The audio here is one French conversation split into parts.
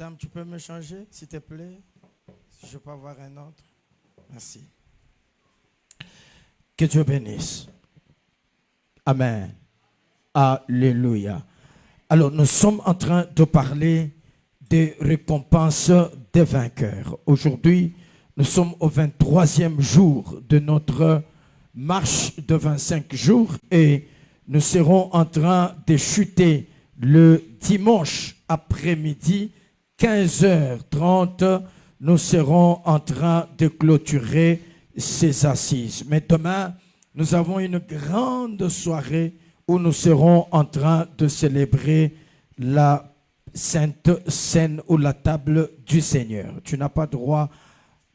Madame, tu peux me changer, s'il te plaît? Je peux avoir un autre. Merci. Que Dieu bénisse. Amen. Alléluia. Alors, nous sommes en train de parler des récompenses des vainqueurs. Aujourd'hui, nous sommes au 23e jour de notre marche de 25 jours et nous serons en train de chuter le dimanche après-midi, 15h30. Nous serons en train de clôturer ces assises. Mais demain, nous avons une grande soirée où nous serons en train de célébrer la Sainte Seine ou la table du Seigneur. Tu n'as pas droit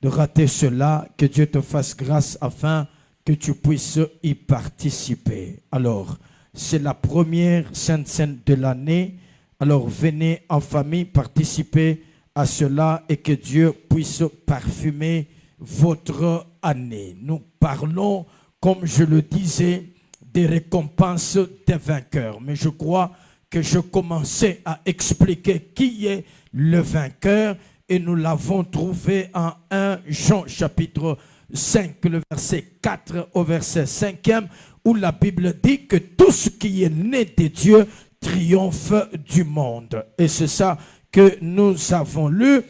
de rater cela. Que Dieu te fasse grâce afin que tu puisses y participer. Alors, c'est la première Sainte Seine de l'année. Alors, venez en famille participer à cela et que Dieu puisse parfumer votre année. Nous parlons, comme je le disais, des récompenses des vainqueurs. Mais je crois que je commençais à expliquer qui est le vainqueur et nous l'avons trouvé en 1 Jean chapitre 5, le verset 4 au verset 5e, où la Bible dit que tout ce qui est né de Dieu triomphe du monde. Et c'est ça que nous avons lu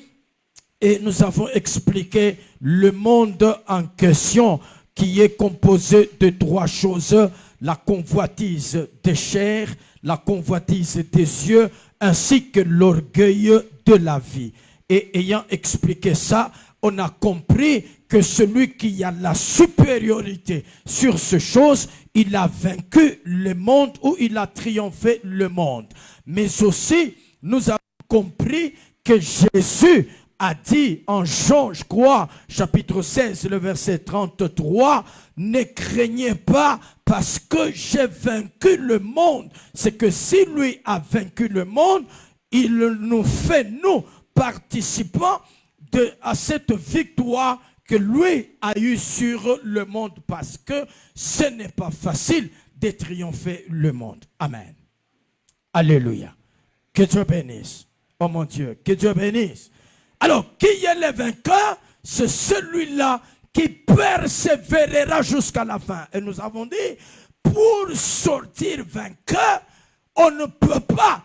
et nous avons expliqué le monde en question qui est composé de trois choses: la convoitise des chairs, la convoitise des yeux, ainsi que l'orgueil de la vie. Et ayant expliqué ça, on a compris que celui qui a la supériorité sur ces choses, il a vaincu le monde ou il a triomphé le monde. Mais aussi, nous avons compris que Jésus a dit en Jean, je crois, chapitre 16, le verset 33, « Ne craignez pas parce que j'ai vaincu le monde. » C'est que si lui a vaincu le monde, il nous fait, nous, participants à cette victoire que lui a eue sur le monde, parce que ce n'est pas facile de triompher le monde. Amen. Alléluia. Que Dieu bénisse. Oh mon Dieu, que Dieu bénisse. Alors, qui est le vainqueur? C'est celui-là qui persévérera jusqu'à la fin. Et nous avons dit, pour sortir vainqueur, on ne peut pas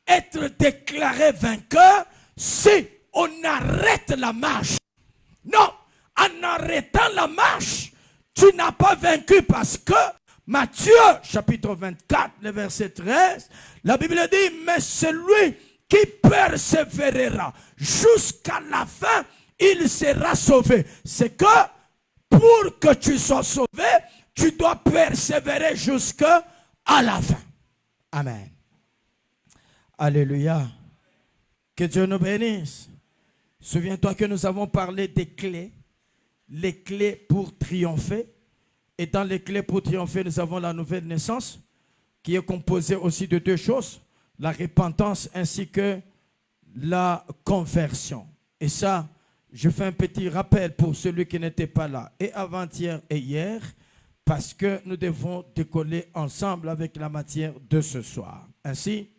être déclaré vainqueur si on arrête la marche. Non, en arrêtant la marche, tu n'as pas vaincu, parce que Matthieu, chapitre 24, le verset 13, la Bible dit, mais celui qui persévérera jusqu'à la fin, il sera sauvé. C'est que pour que tu sois sauvé, tu dois persévérer jusqu'à la fin. Amen. Alléluia. Que Dieu nous bénisse. Souviens-toi que nous avons parlé des clés, les clés pour triompher. Et dans les clés pour triompher, nous avons la nouvelle naissance, qui est composée aussi de deux choses: la repentance ainsi que la conversion. Et ça, je fais un petit rappel pour celui qui n'était pas là, et avant-hier et hier, parce que nous devons décoller ensemble avec la matière de ce soir. Ainsi,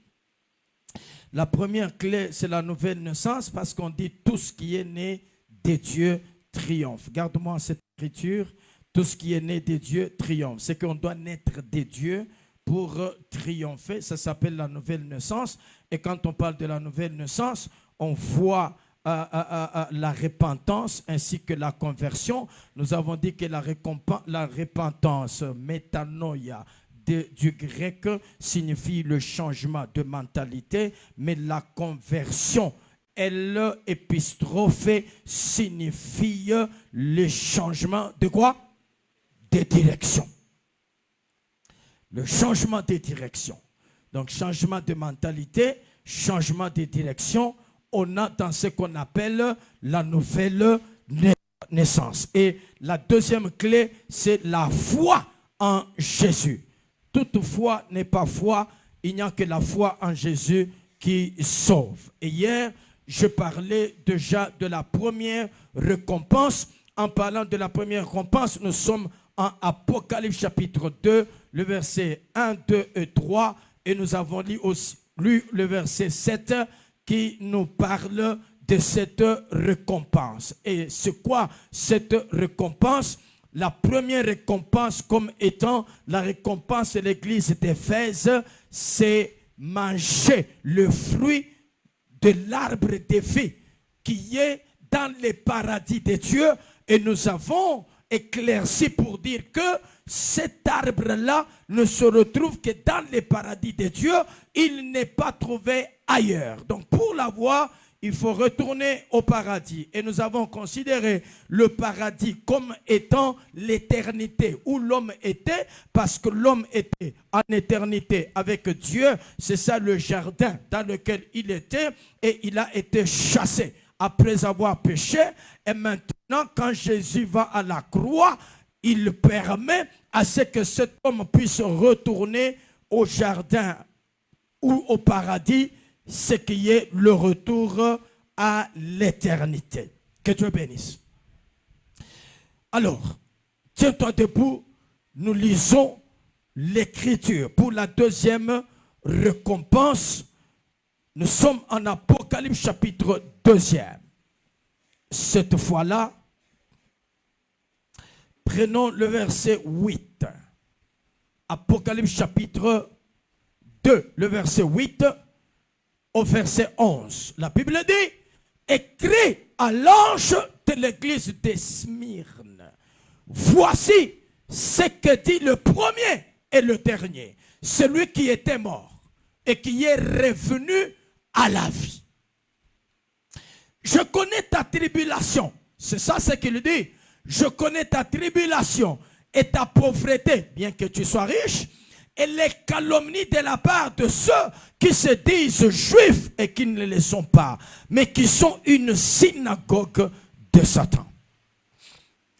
la première clé, c'est la nouvelle naissance, parce qu'on dit tout ce qui est né de Dieu triomphe. Garde-moi cette écriture, tout ce qui est né de Dieu triomphe. C'est qu'on doit naître de Dieu pour triompher. Ça s'appelle la nouvelle naissance. Et quand on parle de la nouvelle naissance, on voit la repentance ainsi que la conversion. Nous avons dit que la repentance, métanoïa, du grec, signifie le changement de mentalité, mais la conversion, épistrophée, signifie le changement de quoi? De direction. Le changement de direction. Donc, changement de mentalité, changement de direction, on a dans ce qu'on appelle la nouvelle naissance. Et la deuxième clé, c'est la foi en Jésus. Toute foi n'est pas foi, il n'y a que la foi en Jésus qui sauve. Et hier, je parlais déjà de la première récompense. En parlant de la première récompense, nous sommes en Apocalypse chapitre 2, le verset 1, 2 et 3. Et nous avons lu le verset 7 qui nous parle de cette récompense. Et c'est quoi cette récompense? La première récompense comme étant la récompense de l'église d'Éphèse, c'est manger le fruit de l'arbre de vie qui est dans le paradis de Dieu. Et nous avons éclairci pour dire que cet arbre-là ne se retrouve que dans le paradis de Dieu. Il n'est pas trouvé ailleurs. Donc pour l'avoir, il faut retourner au paradis. Et nous avons considéré le paradis comme étant l'éternité où l'homme était, parce que l'homme était en éternité avec Dieu. C'est ça le jardin dans lequel il était, et il a été chassé après avoir péché. Et maintenant, quand Jésus va à la croix, il permet à ce que cet homme puisse retourner au jardin ou au paradis, ce qui est le retour à l'éternité. Que Dieu bénisse. Alors, tiens-toi debout, nous lisons l'écriture pour la deuxième récompense. Nous sommes en Apocalypse chapitre 2. Cette fois-là, prenons le verset 8. Apocalypse chapitre 2, le verset 8 au verset 11. La Bible dit, écrit à l'ange de l'église de Smyrne, voici ce que dit le premier et le dernier, celui qui était mort et qui est revenu à la vie. Je connais ta tribulation. C'est ça ce qu'il dit. Je connais ta tribulation et ta pauvreté, bien que tu sois riche, et les calomnies de la part de ceux qui se disent juifs et qui ne le sont pas, mais qui sont une synagogue de Satan.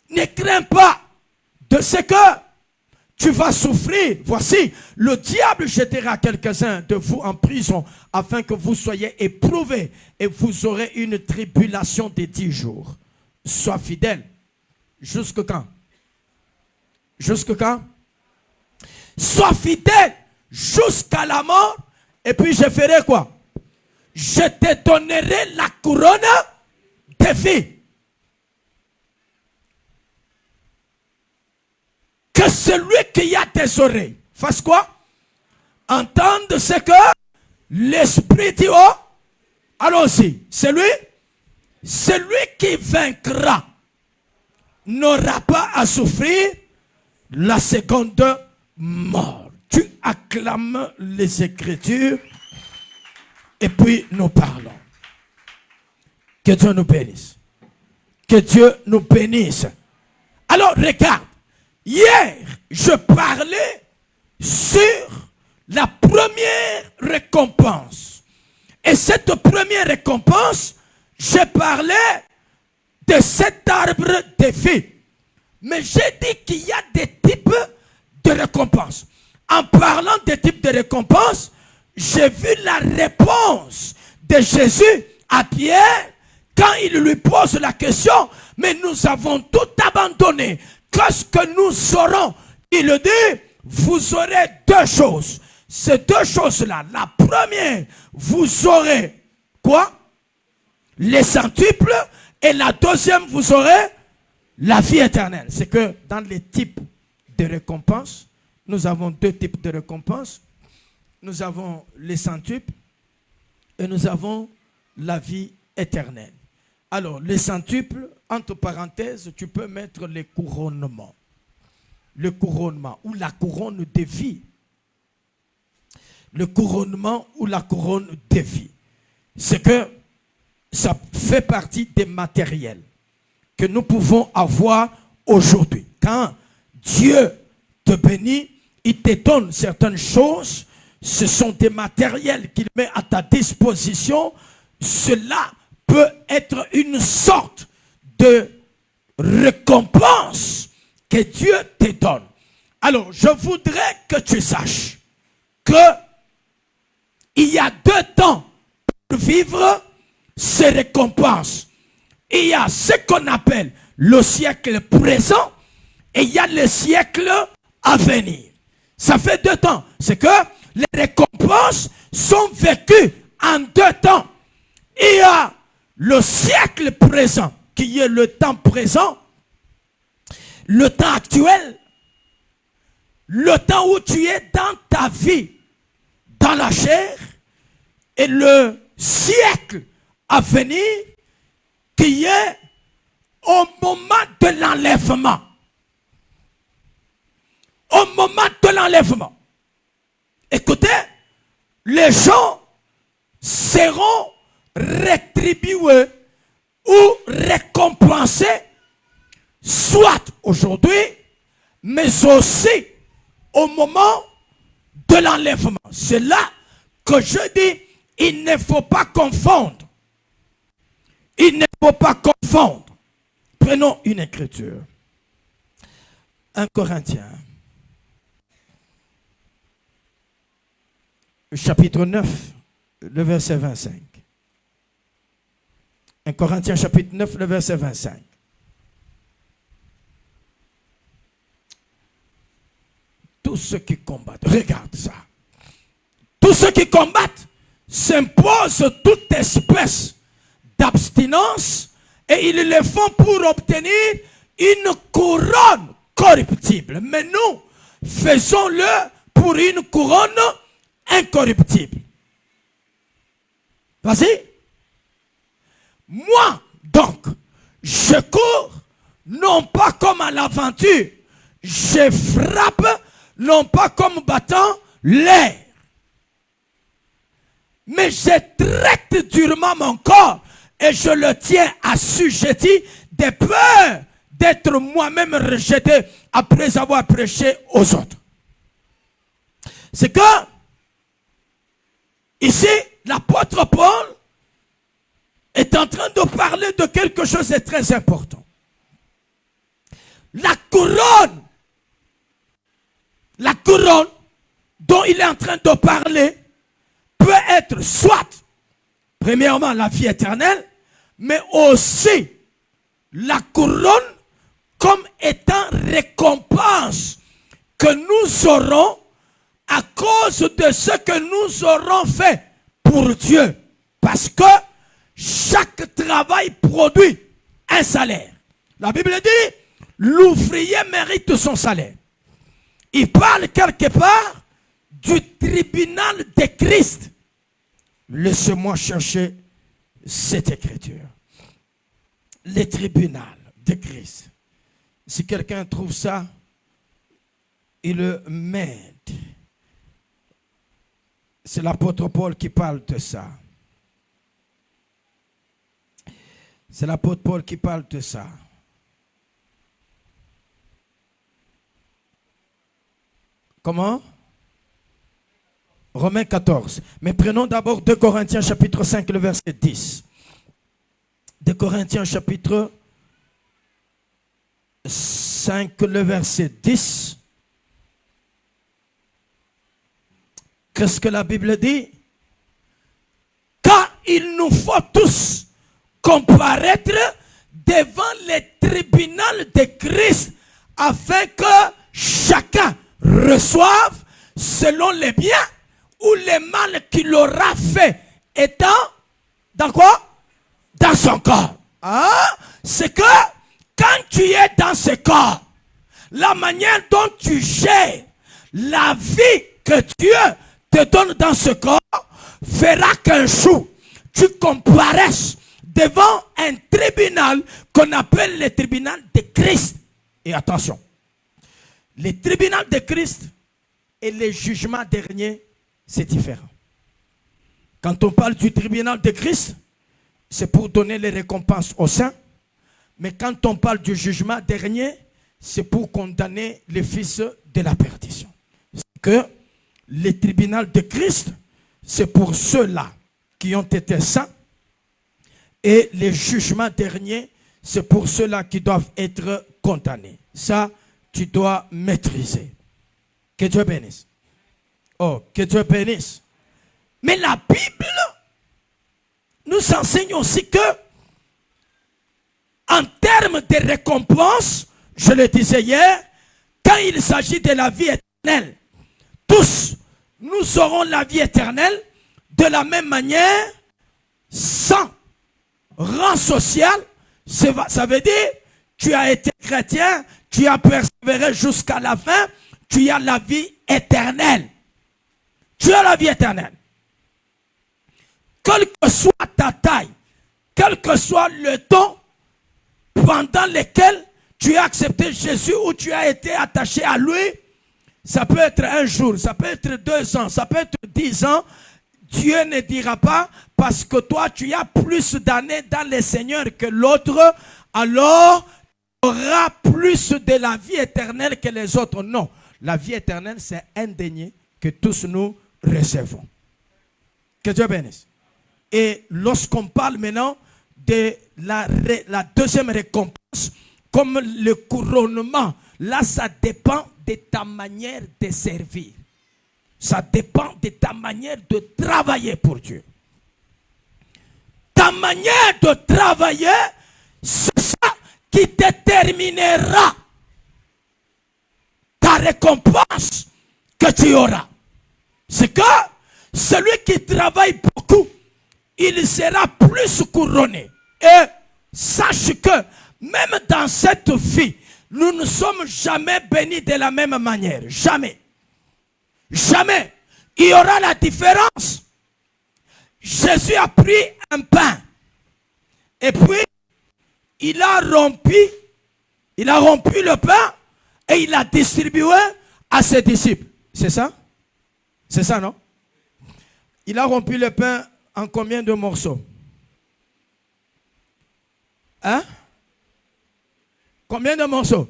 Ne crains pas de ce que tu vas souffrir. Voici, le diable jettera quelques-uns de vous en prison afin que vous soyez éprouvés et vous aurez une tribulation de 10 jours. Sois fidèle. Jusque quand? Jusque quand? Sois fidèle jusqu'à la mort, et puis je ferai quoi? Je te donnerai la couronne de vie. Que celui qui a tes oreilles fasse quoi? Entende ce que l'Esprit dit. Oh, allons-y. Celui qui vaincra n'aura pas à souffrir la seconde mort. Tu acclames les Écritures et puis nous parlons. Que Dieu nous bénisse. Que Dieu nous bénisse. Alors regarde, hier je parlais sur la première récompense. Et cette première récompense, je parlais de cet arbre de vie. Mais j'ai dit qu'il y a des types de récompenses. En parlant des types de récompenses, j'ai vu la réponse de Jésus à Pierre quand il lui pose la question, mais nous avons tout abandonné. Qu'est-ce que nous aurons? Il dit, vous aurez deux choses. Ces deux choses-là, la première, vous aurez quoi? Les centuples. Et la deuxième, vous aurez la vie éternelle. C'est que dans les types de récompenses, nous avons deux types de récompenses. Nous avons les centuples et nous avons la vie éternelle. Alors, les centuples, entre parenthèses, tu peux mettre les couronnements. Le couronnement ou la couronne de vie. Le couronnement ou la couronne de vie. C'est que ça fait partie des matériels que nous pouvons avoir aujourd'hui. Quand Dieu te bénit, il te donne certaines choses. Ce sont des matériels qu'il met à ta disposition. Cela peut être une sorte de récompense que Dieu te donne. Alors, je voudrais que tu saches que il y a deux temps pour vivre ces récompenses. Il y a ce qu'on appelle le siècle présent et il y a le siècle à venir. Ça fait deux temps. C'est que les récompenses sont vécues en deux temps. Il y a le siècle présent, qui est le temps présent, le temps actuel, le temps où tu es dans ta vie, dans la chair, et le siècle à venir, qui est au moment de l'enlèvement. Au moment de l'enlèvement. Écoutez, les gens seront rétribués ou récompensés, soit aujourd'hui, mais aussi au moment de l'enlèvement. C'est là que je dis, il ne faut pas confondre. Il ne faut pas confondre. Prenons une écriture. 1 Corinthiens. Chapitre 9, le verset 25. 1 Corinthiens chapitre 9, le verset 25. Tous ceux qui combattent, regarde ça. Tous ceux qui combattent s'imposent toute espèce d'abstinence et ils le font pour obtenir une couronne corruptible. Mais nous, faisons-le pour une couronne incorruptible. Vas-y. Moi, donc, je cours, non pas comme à l'aventure, je frappe, non pas comme battant l'air. Mais je traite durement mon corps et je le tiens assujetti de peur d'être moi-même rejeté après avoir prêché aux autres. C'est que, ici, l'apôtre Paul est en train de parler de quelque chose de très important. La couronne dont il est en train de parler peut être soit, premièrement, la vie éternelle, mais aussi la couronne comme étant récompense que nous aurons à cause de ce que nous aurons fait pour Dieu. Parce que chaque travail produit un salaire. La Bible dit, l'ouvrier mérite son salaire. Il parle quelque part du tribunal de Christ. Laissez-moi chercher cette écriture. Le tribunal de Christ. Si quelqu'un trouve ça, il le m'aide. C'est l'apôtre Paul qui parle de ça. C'est l'apôtre Paul qui parle de ça. Comment? Romains 14. Mais prenons d'abord 2 Corinthiens chapitre 5, le verset 10. 2 Corinthiens chapitre 5, le verset 10. Qu'est-ce que la Bible dit? Car il nous faut tous comparaître devant le tribunal de Christ afin que chacun reçoive selon les biens ou les mal qu'il aura fait étant dans quoi? Dans son corps. Hein? C'est que quand tu es dans ce corps, la manière dont tu gères la vie que Dieu te donne dans ce corps fera qu'un jour tu comparaisses devant un tribunal qu'on appelle le tribunal de Christ. Et attention, le tribunal de Christ et le jugement dernier, c'est différent. Quand on parle du tribunal de Christ, c'est pour donner les récompenses aux saints. Mais quand on parle du jugement dernier, c'est pour condamner les fils de la perdition. C'est que le tribunal de Christ, c'est pour ceux-là qui ont été saints. Et le jugement dernier, c'est pour ceux-là qui doivent être condamnés. Ça, tu dois maîtriser. Que Dieu bénisse. Oh, que Dieu bénisse. Mais la Bible nous enseigne aussi que, en termes de récompense, je le disais hier, quand il s'agit de la vie éternelle, tous nous aurons la vie éternelle de la même manière, sans rang social, ça veut dire tu as été chrétien, tu as persévéré jusqu'à la fin, tu as la vie éternelle. Tu as la vie éternelle. Quelle que soit ta taille, quel que soit le temps pendant lequel tu as accepté Jésus ou tu as été attaché à lui, ça peut être un jour, ça peut être 2 ans, ça peut être 10 ans. Dieu ne dira pas, parce que toi tu as plus d'années dans le Seigneur que l'autre, alors tu auras plus de la vie éternelle que les autres. Non, la vie éternelle c'est indénié que tous nous recevons. Que Dieu bénisse. Et lorsqu'on parle maintenant de la deuxième récompense, comme le couronnement, là ça dépend de ta manière de servir. Ça dépend de ta manière de travailler pour Dieu. Ta manière de travailler, c'est ça qui déterminera ta récompense que tu auras. C'est que celui qui travaille beaucoup, il sera plus couronné. Et sache que même dans cette vie, nous ne sommes jamais bénis de la même manière. Jamais. Jamais. Il y aura la différence. Jésus a pris un pain. Et puis, il a rompu le pain et il l'a distribué à ses disciples. C'est ça? C'est ça, non? Il a rompu le pain en combien de morceaux? Hein? Combien de morceaux?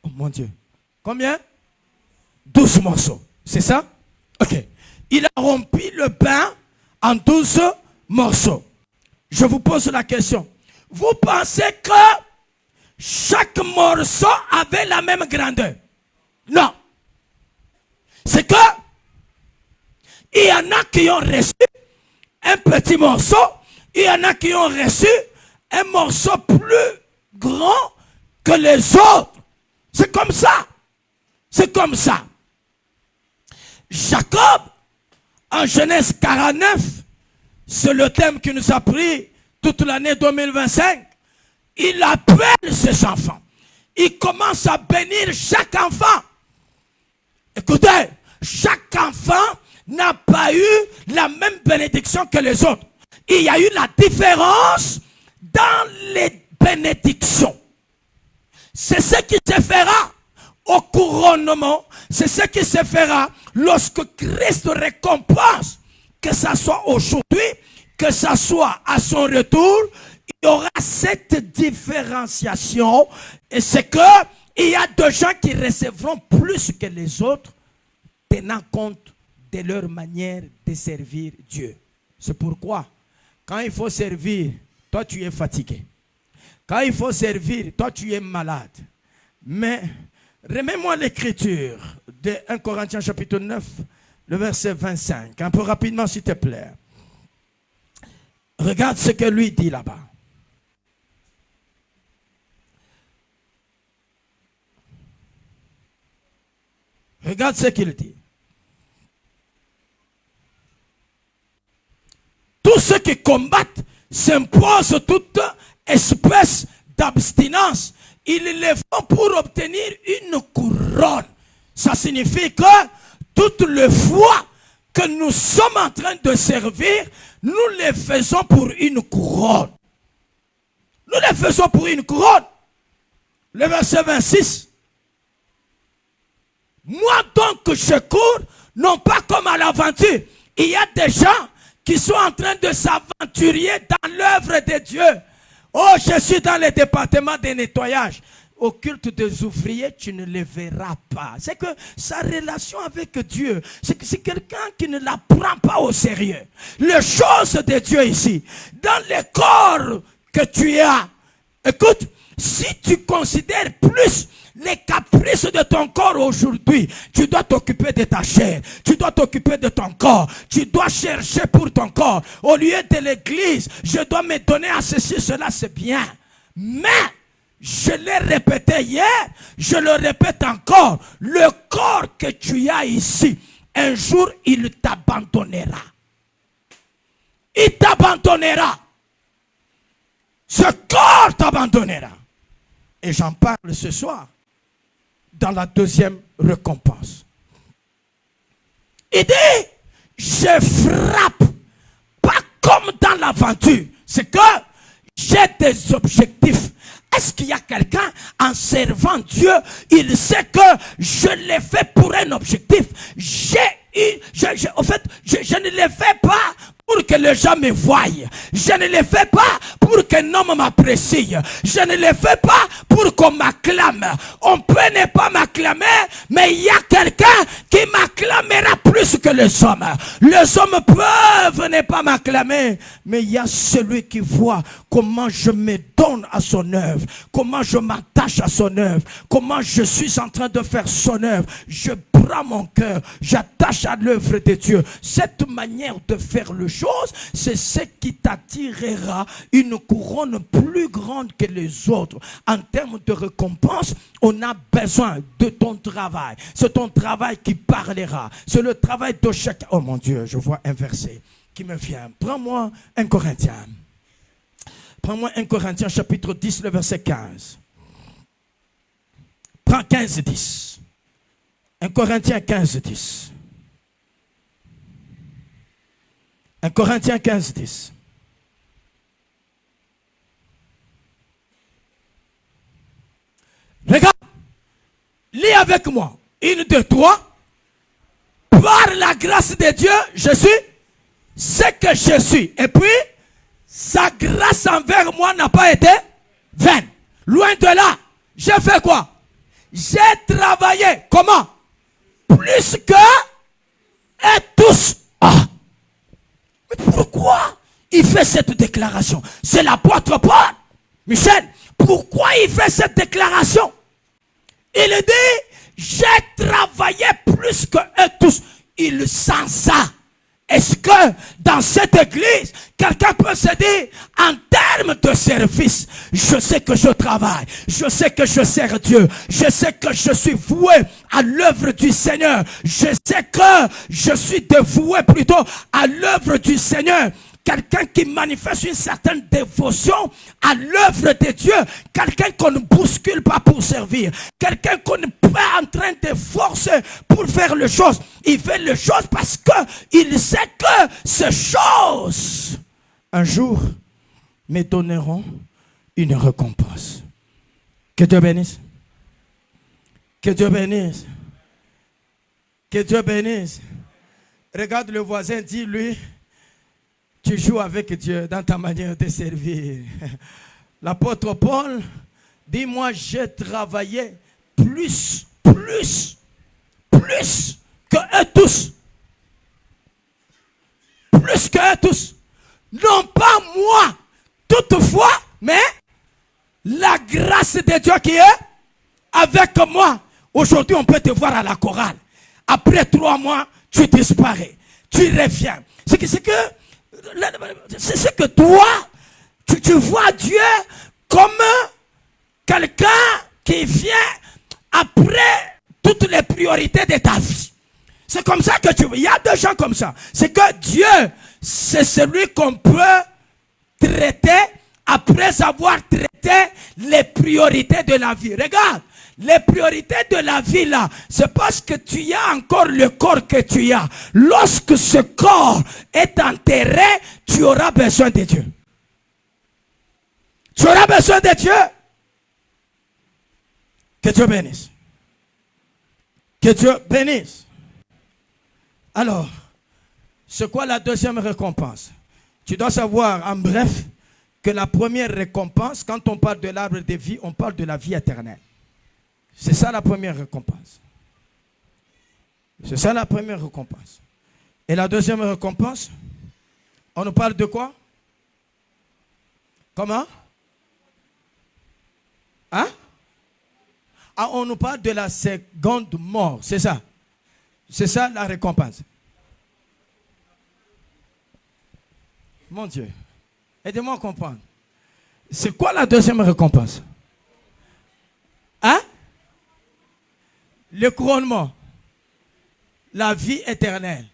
Oh mon Dieu. Combien? 12 morceaux. C'est ça? Ok. Il a rompu le pain en 12 morceaux. Je vous pose la question. Vous pensez que chaque morceau avait la même grandeur? Non. C'est que il y en a qui ont reçu un petit morceau, il y en a qui ont reçu un morceau plus grand que les autres. C'est comme ça. C'est comme ça. Jacob, en Genèse 49, c'est le thème qui nous a pris toute l'année 2025. Il appelle ses enfants. Il commence à bénir chaque enfant. Écoutez, chaque enfant n'a pas eu la même bénédiction que les autres. Il y a eu la différence dans les bénédictions. C'est ce qui se fera au couronnement. C'est ce qui se fera lorsque Christ récompense, que ce soit aujourd'hui, que ce soit à son retour. Il y aura cette différenciation. Et c'est que il y a des gens qui recevront plus que les autres, tenant compte de leur manière de servir Dieu. C'est pourquoi, quand il faut servir, toi tu es fatigué. Quand il faut servir, toi tu es malade. Mais remets-moi l'écriture de 1 Corinthiens chapitre 9, le verset 25. Un peu rapidement s'il te plaît. Regarde ce que lui dit là-bas. Regarde ce qu'il dit. Tous ceux qui combattent s'imposent toute espèce d'abstinence. Ils le font pour obtenir une couronne. Ça signifie que toute le foi que nous sommes en train de servir, nous le faisons pour une couronne. Nous le faisons pour une couronne. Le verset 26. Moi donc je cours, non pas comme à l'aventure. Il y a des gens qui sont en train de s'aventurer dans l'œuvre de Dieu. Oh, je suis dans le département de nettoyage. Au culte des ouvriers, tu ne les verras pas. C'est que sa relation avec Dieu, c'est que c'est quelqu'un qui ne la prend pas au sérieux. Les choses de Dieu ici, dans le corps que tu as, écoute, si tu considères plus les caprices de ton corps aujourd'hui, tu dois t'occuper de ta chair, tu dois t'occuper de ton corps, tu dois chercher pour ton corps. Au lieu de l'église, je dois me donner à ceci, cela, c'est bien. Mais, je l'ai répété hier, je le répète encore, le corps que tu as ici, un jour il t'abandonnera. il t'abandonnera. Ce corps t'abandonnera. Et j'en parle ce soir dans la deuxième récompense. Il dit, je frappe, pas comme dans l'aventure. C'est que j'ai des objectifs. Est-ce qu'il y a quelqu'un en servant Dieu, il sait que je l'ai fait pour un objectif. En fait, je ne l'ai fait pas pour que les gens me voient. Je ne le fais pas pour qu'un homme m'apprécie. Je ne le fais pas pour qu'on m'acclame. On peut ne pas m'acclamer, mais il y a quelqu'un qui m'acclamera plus que les hommes. Les hommes peuvent ne pas m'acclamer, mais il y a celui qui voit comment je me donne à son œuvre, comment je m'attache à son œuvre, comment je suis en train de faire son œuvre. Je prends mon cœur, j'attache à l'œuvre de Dieu. Cette manière de faire le chose, c'est ce qui t'attirera une couronne plus grande que les autres. En termes de récompense, on a besoin de ton travail. C'est ton travail qui parlera. C'est le travail de chacun. Oh mon Dieu, je vois un verset qui me vient. Prends-moi 1 Corinthiens. Prends-moi 1 Corinthiens chapitre 10, le verset 15. Prends 15 et 10. 1 Corinthiens 15 et 10. 1 Corinthiens 15, 10. Regarde, lis avec moi. Une de toi, par la grâce de Dieu, je suis ce que je suis. Et puis, sa grâce envers moi n'a pas été vaine. Loin de là, j'ai fait quoi? J'ai travaillé. Comment? Plus que et tous. Ah. Mais pourquoi il fait cette déclaration? C'est l'apôtre Paul. Michel, pourquoi il fait cette déclaration? Il dit, j'ai travaillé plus que eux tous. Il sent ça. Est-ce que dans cette église, quelqu'un peut se dire, en termes de service, je sais que je travaille, je sais que je sers Dieu, je sais que je suis voué à l'œuvre du Seigneur, je sais que je suis dévoué plutôt à l'œuvre du Seigneur. Quelqu'un qui manifeste une certaine dévotion à l'œuvre de Dieu. Quelqu'un qu'on ne bouscule pas pour servir. Quelqu'un qu'on n'est pas en train de forcer pour faire les choses. Il fait les choses parce qu'il sait que ces choses, un jour, me donneront une récompense. Que Dieu bénisse. Que Dieu bénisse. Que Dieu bénisse. Regarde le voisin, dis-lui, tu joues avec Dieu dans ta manière de servir. L'apôtre Paul dit, moi j'ai travaillé plus que eux tous. Plus que eux tous. Non pas moi, toutefois, mais la grâce de Dieu qui est avec moi. Aujourd'hui, on peut te voir à la chorale. Après 3 mois, tu disparais. Tu reviens. C'est que toi, tu vois Dieu comme quelqu'un qui vient après toutes les priorités de ta vie. C'est comme ça que tu vois. Il y a des gens comme ça. C'est que Dieu, c'est celui qu'on peut traiter après avoir traité les priorités de la vie. Regarde, les priorités de la vie là, c'est parce que tu as encore le corps que tu as. Lorsque ce corps est enterré, tu auras besoin de Dieu. Tu auras besoin de Dieu. Que Dieu bénisse. Que Dieu bénisse. Alors, c'est quoi la deuxième récompense? Tu dois savoir en bref que la première récompense, quand on parle de l'arbre de vie, on parle de la vie éternelle. C'est ça la première récompense. C'est ça la première récompense. Et la deuxième récompense, on nous parle de quoi? Comment? Hein? Ah, on nous parle de la seconde mort, c'est ça. C'est ça la récompense. Mon Dieu, aidez-moi à comprendre. C'est quoi la deuxième récompense? Hein? Le couronnement. La vie éternelle.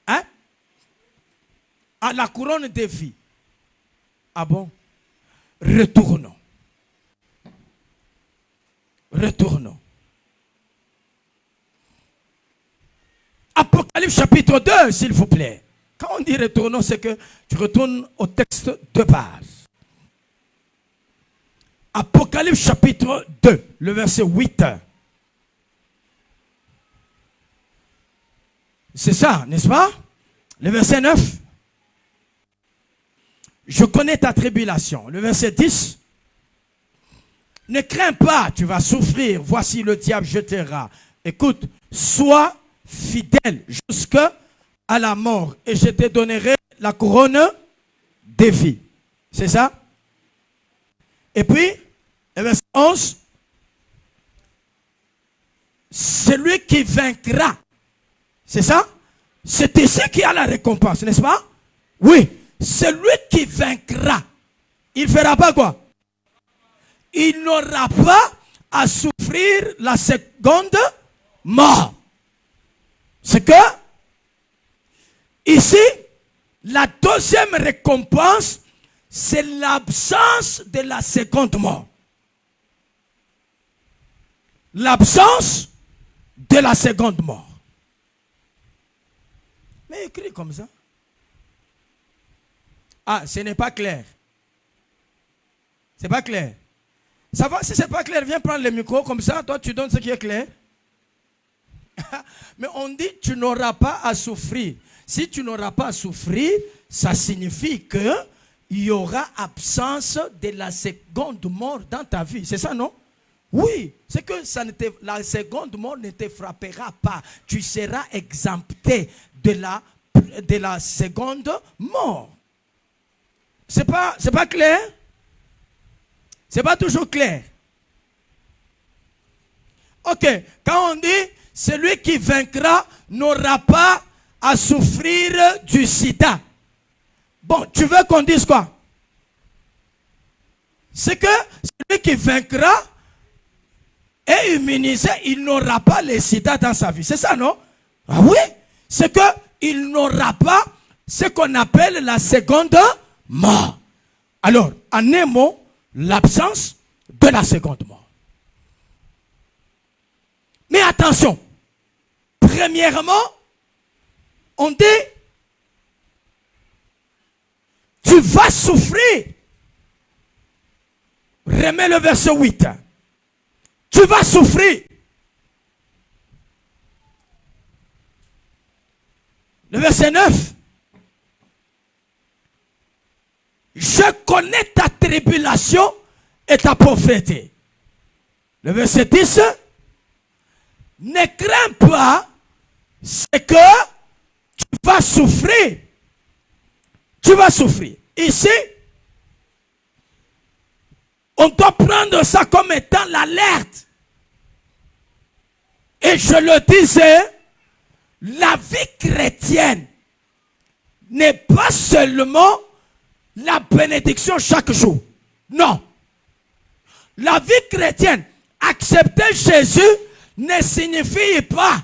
Hein? À la couronne de vie. Ah bon? Retournons. Retournons. Apocalypse chapitre 2, s'il vous plaît. Quand on dit retournons, c'est que tu retournes au texte de base. Apocalypse chapitre 2, le verset 8. C'est ça, n'est-ce pas? Le verset 9. Je connais ta tribulation. Le verset 10. Ne crains pas, tu vas souffrir. Voici le diable jettera. Écoute, sois fidèle jusqu'à la mort. Et je te donnerai la couronne de vie. C'est ça? Et puis, le verset 11. Celui qui vaincra. C'est ça? C'est ici qu'il y a la récompense, n'est-ce pas? Oui. Celui qui vaincra, il ne fera pas quoi? Il n'aura pas à souffrir la seconde mort. C'est que, ici, la deuxième récompense, c'est l'absence de la seconde mort. L'absence de la seconde mort. Mais écrit comme ça. Ah, ce n'est pas clair. C'est pas clair. Ça va, si c'est pas clair, viens prendre le micro comme ça, toi tu donnes ce qui est clair. Mais on dit tu n'auras pas à souffrir. Si tu n'auras pas à souffrir, ça signifie que il y aura absence de la seconde mort dans ta vie. C'est ça, non? Oui, c'est que la seconde mort ne te frappera pas. Tu seras exempté de la seconde mort. C'est pas clair? C'est pas toujours clair. Ok, quand on dit celui qui vaincra n'aura pas à souffrir du sida. Bon, tu veux qu'on dise quoi? C'est que celui qui vaincra est immunisé, il n'aura pas le sida dans sa vie. C'est ça, non? Ah oui, c'est qu'il n'aura pas ce qu'on appelle la seconde mort. Alors, en un mot, l'absence de la seconde mort. Mais attention, premièrement, on dit, tu vas souffrir. Remets le verset 8. Tu vas souffrir. Le verset 9. Je connais ta tribulation et ta pauvreté. Le verset 10. Ne crains pas, c'est que tu vas souffrir. Tu vas souffrir. Ici, on doit prendre ça comme étant l'alerte. Et je le disais, la vie chrétienne n'est pas seulement la bénédiction chaque jour. Non. La vie chrétienne, accepter Jésus ne signifie pas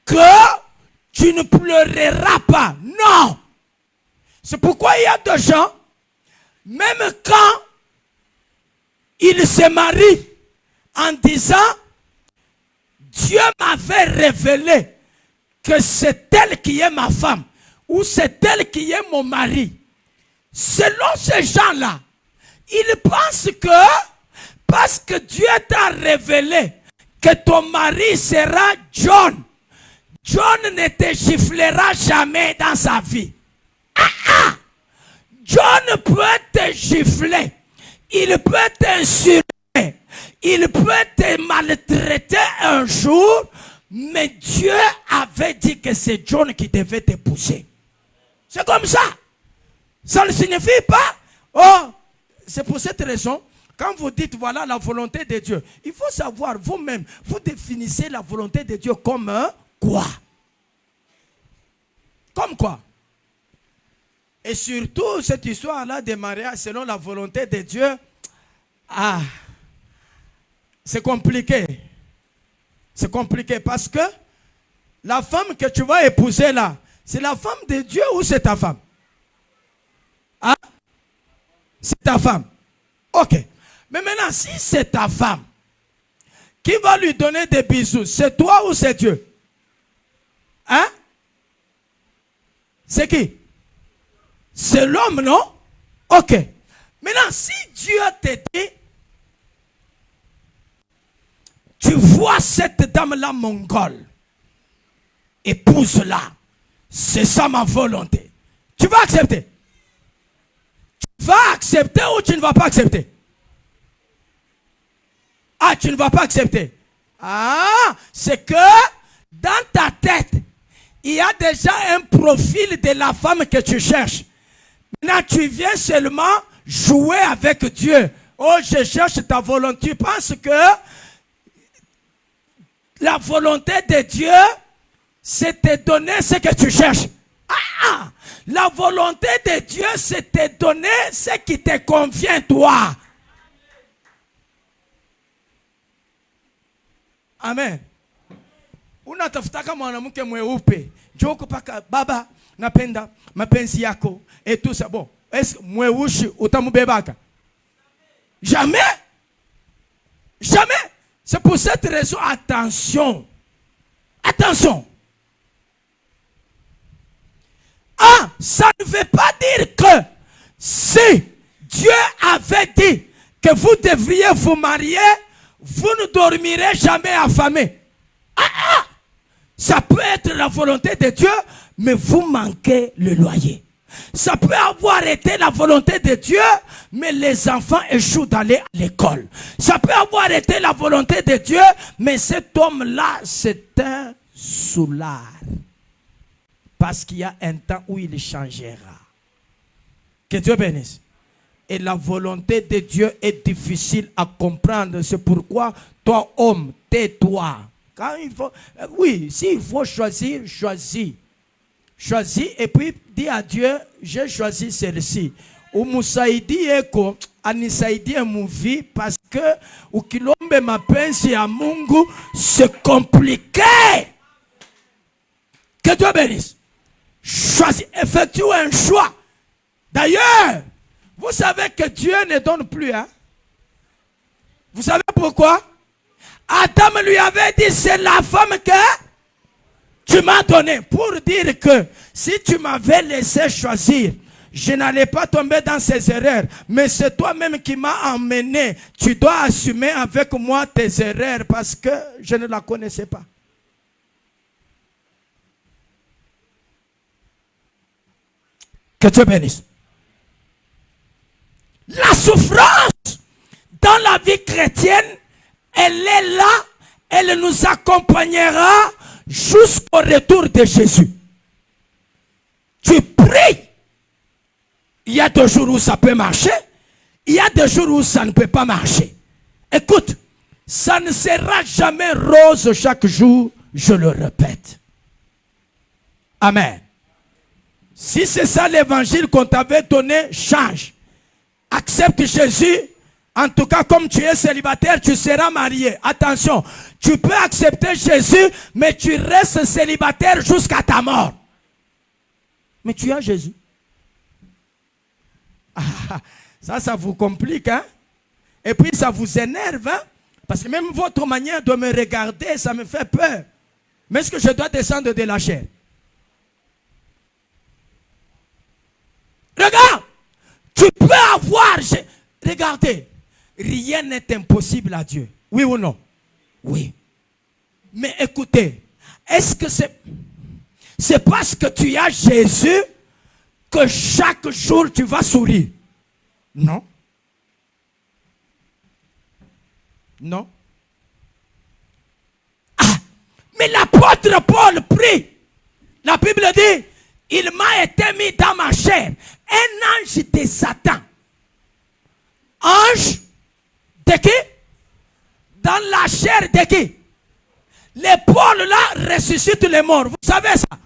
que tu ne pleureras pas. Non. C'est pourquoi il y a des gens, même quand ils se marient en disant Dieu m'avait révélé que c'est elle qui est ma femme ou c'est elle qui est mon mari. Selon ces gens-là, ils pensent que parce que Dieu t'a révélé que ton mari sera John, John ne te giflera jamais dans sa vie. John peut te gifler, il peut t'insulter, il peut te maltraiter un jour, mais Dieu avait dit que c'est John qui devait t'épouser. C'est comme ça. Ça ne signifie pas, oh, c'est pour cette raison, quand vous dites voilà la volonté de Dieu, il faut savoir vous-même, vous définissez la volonté de Dieu comme quoi? Comme quoi? Et surtout, cette histoire-là de mariage selon la volonté de Dieu, c'est compliqué. C'est compliqué parce que La femme que tu vas épouser là, c'est la femme de Dieu ou c'est ta femme? Hein? C'est ta femme. Ok. Mais maintenant, si c'est ta femme, qui va lui donner des bisous? C'est toi ou c'est Dieu? Hein? C'est qui? C'est l'homme, non? Ok. Maintenant, si Dieu te dit, tu vois cette dame-là mongole, épouse-la. C'est ça ma volonté. Tu vas accepter? Tu vas accepter ou tu ne vas pas accepter? Ah, tu ne vas pas accepter. Ah, c'est que dans ta tête, il y a déjà un profil de la femme que tu cherches. Maintenant, tu viens seulement jouer avec Dieu. Oh, je cherche ta volonté. Tu penses que la volonté de Dieu, c'est te donner ce que tu cherches. Ah, la volonté de Dieu, c'est te donner ce qui te convient, toi. Amen. Unatafutaka mwanamke mweupe. Joko paka baba napenda mapenzi yako et tout ça. Bon, est-ce mweushi utamubebaka? Jamais. Jamais. C'est pour cette raison, attention. Attention. Ah, ça ne veut pas dire que si Dieu avait dit que vous devriez vous marier, vous ne dormirez jamais affamés. Ah, ça peut être la volonté de Dieu, mais vous manquez le loyer. Ça peut avoir été la volonté de Dieu, mais les enfants échouent d'aller à l'école. Ça peut avoir été la volonté de Dieu, mais cet homme-là, c'est un soulard. Parce qu'il y a un temps où il changera. Que Dieu bénisse. Et la volonté de Dieu est difficile à comprendre. C'est pourquoi, toi, homme, tais-toi. Quand il faut, oui, s'il faut choisir, choisis. Choisis et puis dis à Dieu, j'ai choisi celle-ci. Ou musaidi eko, anisaidi muvi parce que ukilombe mapenzi ya Mungu, c'est compliqué. Que Dieu bénisse. Choisis, effectue un choix. D'ailleurs, vous savez que Dieu ne donne plus. Hein? Vous savez pourquoi? Adam lui avait dit, c'est la femme que tu m'as donné. Pour dire que si tu m'avais laissé choisir, je n'allais pas tomber dans ces erreurs. Mais c'est toi-même qui m'as emmené. Tu dois assumer avec moi tes erreurs parce que je ne la connaissais pas. Que Dieu bénisse. La souffrance dans la vie chrétienne, elle est là, elle nous accompagnera jusqu'au retour de Jésus. Tu pries. Il y a des jours où ça peut marcher, il y a des jours où ça ne peut pas marcher. Écoute, ça ne sera jamais rose chaque jour, je le répète. Amen. Si c'est ça l'évangile qu'on t'avait donné, change. Accepte Jésus. En tout cas, comme tu es célibataire, tu seras marié. Attention, tu peux accepter Jésus, mais tu restes célibataire jusqu'à ta mort. Mais tu as Jésus. Ah, ça vous complique, hein? Et puis ça vous énerve, hein? Parce que même votre manière de me regarder, ça me fait peur. Mais est-ce que je dois descendre de la chair? Regarde, tu peux avoir... Regardez, rien n'est impossible à Dieu. Oui ou non? Oui. Mais écoutez, est-ce que c'est parce que tu as Jésus que chaque jour tu vas sourire? Non. Non. Ah, mais l'apôtre Paul prie. La Bible dit, il m'a été mis dans ma chair un ange de Satan. Ange de qui? Dans la chair de qui? Les Paul là ressuscitent les morts. Vous savez ça?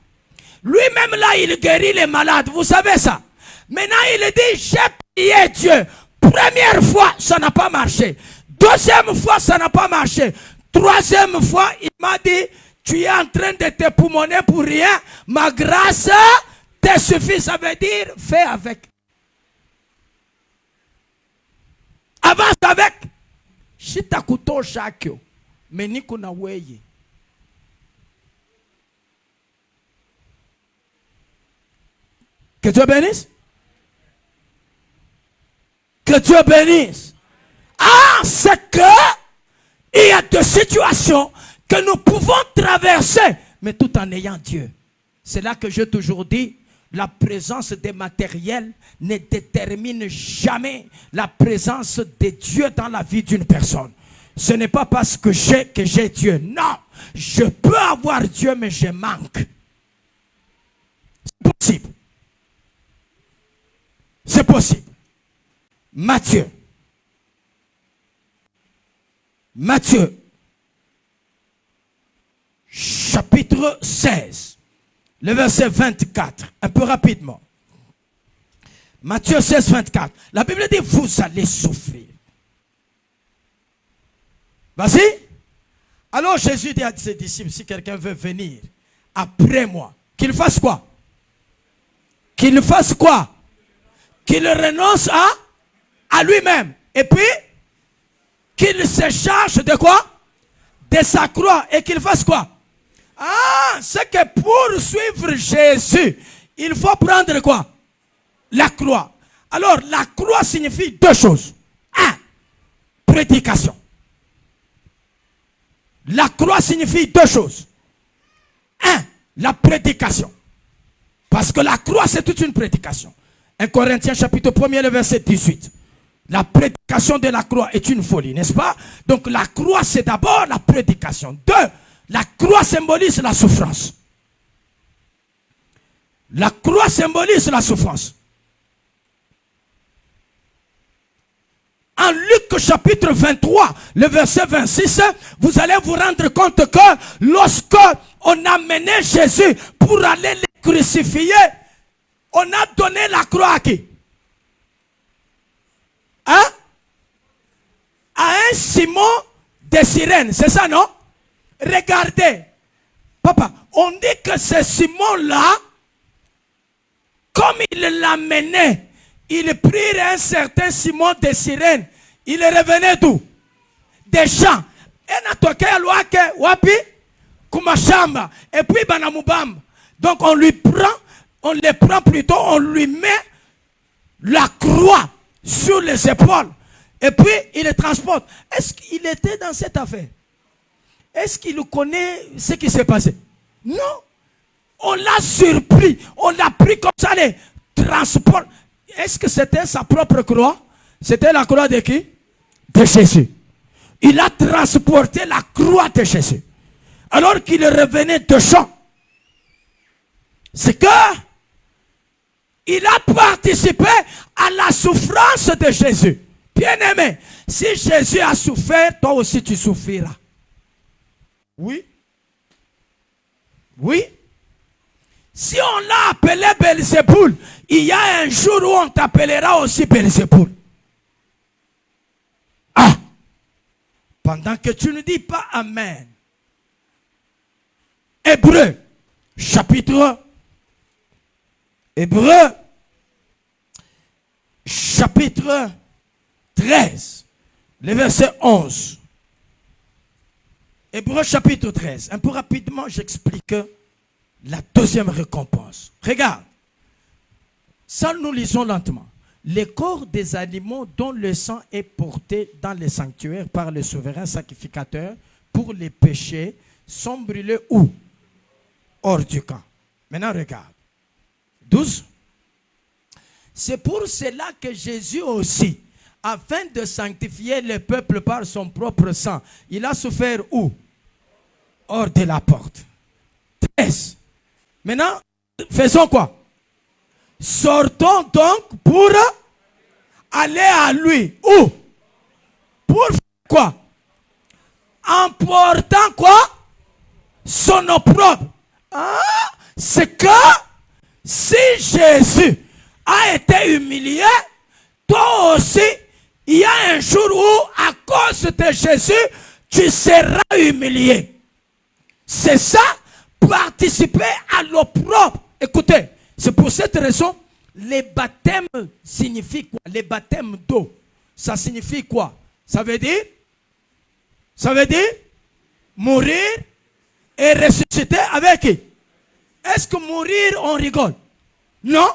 Lui-même là, il guérit les malades. Vous savez ça? Maintenant, il dit, j'ai prié Dieu. Première fois, ça n'a pas marché. Deuxième fois, ça n'a pas marché. Troisième fois, il m'a dit, tu es en train de te poumonner pour rien. Ma grâce te suffit. Ça veut dire, fais avec. Avance avec. Shitakuto shakyo. Meniko na weye. Que Dieu bénisse. Que Dieu bénisse. Ah, c'est que il y a des situations que nous pouvons traverser, mais tout en ayant Dieu. C'est là que j'ai toujours dit, la présence des matériels ne détermine jamais la présence de Dieu dans la vie d'une personne. Ce n'est pas parce que j'ai Dieu. Non, je peux avoir Dieu, mais je manque. C'est possible. C'est possible. Matthieu, chapitre 16, le verset 24, un peu rapidement. Matthieu 16, 24. La Bible dit, vous allez souffrir. Vas-y. Alors Jésus dit à ses disciples, si quelqu'un veut venir après moi, qu'il fasse quoi? Qu'il fasse quoi? Qu'il renonce à lui-même. Et puis, qu'il se charge de quoi? De sa croix. Et qu'il fasse quoi? Ah, c'est que pour suivre Jésus, il faut prendre quoi? La croix. Alors, la croix signifie deux choses. Un, prédication. La croix signifie deux choses. Un, la prédication. Parce que la croix, c'est toute une prédication. 1 Corinthiens chapitre 1er, le verset 18. La prédication de la croix est une folie, n'est-ce pas? Donc la croix, c'est d'abord la prédication. Deux, la croix symbolise la souffrance. La croix symbolise la souffrance. En Luc chapitre 23, le verset 26, vous allez vous rendre compte que lorsque on a mené Jésus pour aller le crucifier, on a donné la croix à qui? Hein? À un Simon de Cyrène, c'est ça, non? Regardez, papa, on dit que ce Simon-là, comme il l'a mené, il prit un certain Simon de Cyrène. Il revenait d'où? Des champs. Et puis, donc on lui prend, on les prend plutôt, on lui met la croix sur les épaules. Et puis, il les transporte. Est-ce qu'il était dans cette affaire? Est-ce qu'il connaît ce qui s'est passé? Non. On l'a surpris. On l'a pris comme ça, les transports. Est-ce que c'était sa propre croix? C'était la croix de qui? De Jésus. Il a transporté la croix de Jésus. Alors qu'il revenait de champ. C'est que il a participé à la souffrance de Jésus. Bien-aimé, si Jésus a souffert, toi aussi tu souffriras. Oui. Oui. Si on l'a appelé Belzéboul, il y a un jour où on t'appellera aussi Belzéboul. Ah! Pendant que tu ne dis pas Amen. Hébreu, chapitre 13, le verset 11. Hébreu chapitre 13. Un peu rapidement, j'explique la deuxième récompense. Regarde. Ça, nous lisons lentement. Les corps des animaux dont le sang est porté dans les sanctuaires par le souverain sacrificateur pour les péchés sont brûlés où? Hors du camp. Maintenant, regarde. 12. C'est pour cela que Jésus aussi, afin de sanctifier le peuple par son propre sang, il a souffert où? Hors de la porte. 13. Maintenant, faisons quoi? Sortons donc pour aller à lui. Où? Pour faire quoi? En portant quoi? Son opprobre. Ah, c'est que si Jésus a été humilié, toi aussi, il y a un jour où, à cause de Jésus, tu seras humilié. C'est ça, participer à l'opprobre. Écoutez, c'est pour cette raison, les baptêmes signifient quoi? Les baptêmes d'eau, ça signifie quoi? Ça veut dire mourir et ressusciter avec qui? Est-ce que mourir, on rigole? Non.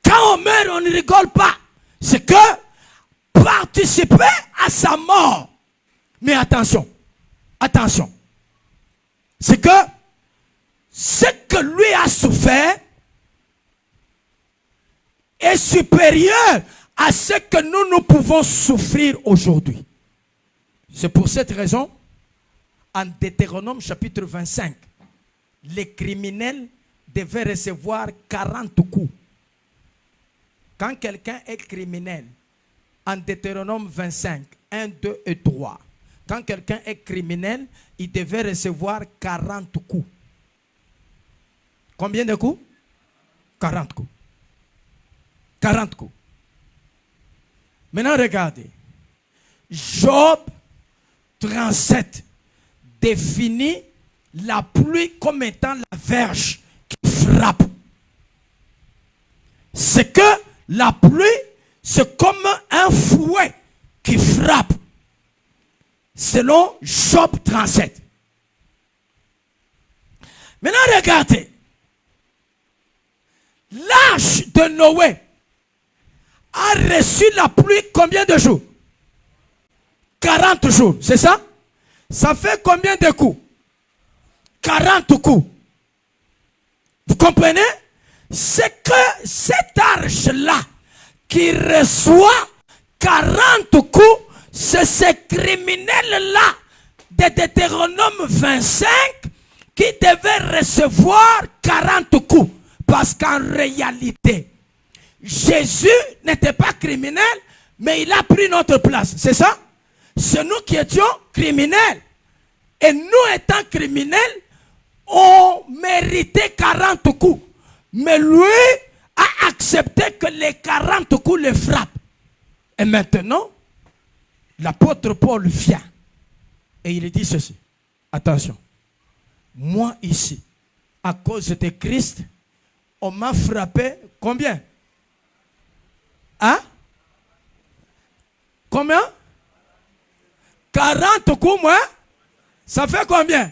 Quand on meurt, on ne rigole pas. C'est que participer à sa mort. Mais attention, attention. C'est que ce que lui a souffert est supérieur à ce que nous pouvons souffrir aujourd'hui. C'est pour cette raison, en Deutéronome chapitre 25, les criminels devaient recevoir 40 coups. Quand quelqu'un est criminel, en Deutéronome 25, 1, 2 et 3, quand quelqu'un est criminel, il devait recevoir 40 coups. Combien de coups? 40 coups. 40 coups. Maintenant, regardez. Job 37 définit la pluie comme étant la verge qui frappe. C'est que la pluie, c'est comme un fouet qui frappe. Selon Job 37. Maintenant, regardez. L'âge de Noé a reçu la pluie combien de jours? 40 jours, c'est ça? Ça fait combien de coups? 40 coups. Vous comprenez? C'est que cet arche-là qui reçoit 40 coups, c'est ce criminel-là de Deutéronome 25 qui devait recevoir 40 coups. Parce qu'en réalité, Jésus n'était pas criminel, mais il a pris notre place. C'est ça? C'est nous qui étions criminels. Et nous étant criminels, on méritait 40 coups. Mais lui a accepté que les 40 coups le frappent. Et maintenant, l'apôtre Paul vient. Et il dit ceci. Attention. Moi ici, à cause de Christ, on m'a frappé combien? Hein? Combien? 40 coups, moi? Ça fait combien?